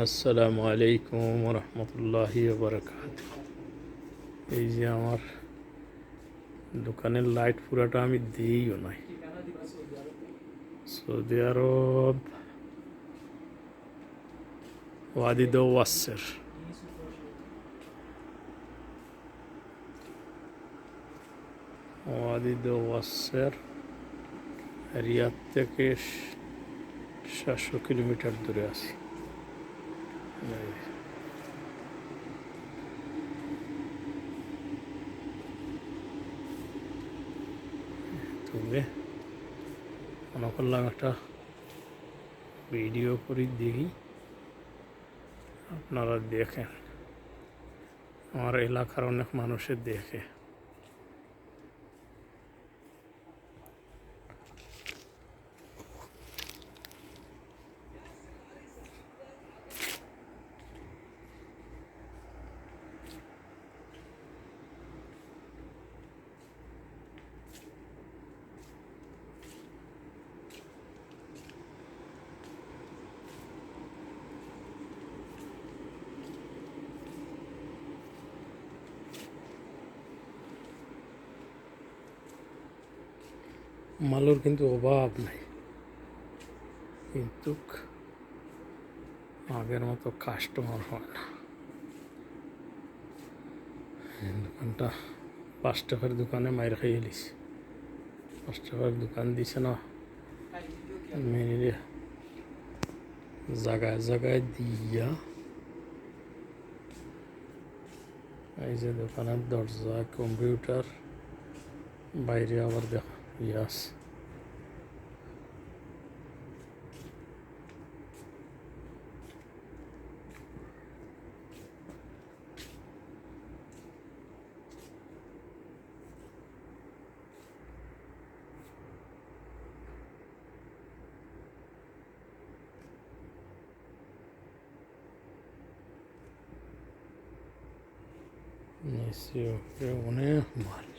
আসসালামু আলাইকুম রহমতুল্লাহি বারাকাতুহু। এই যে আমার দোকানের লাইট পুরাটা আমি দিইও নাই। সৌদি আরব ওয়াদি ওয়াসের রিয়াদ থেকে 700 কিলোমিটার দূরে আছি। তবে মনে করলাম একটা ভিডিও করে দেখি, আপনারা দেখেন। আমার এলাকার অনেক মানুষের দেখে। মালুর কিন্তু অভাব নাই, কিন্তু আগের মতো কাস্টমার হয় না। দোকানটা 5 টাকার দোকানে মাইর খাইয়ে এলিস। 5 টাকার দোকান দিছে না, মেরে জায়গায় জায়গায় দিয়া। এই যে দোকানের দরজা, কম্পিউটার, বাইরে আবার দেখা ইয়াস। নিচে অনেক মাল।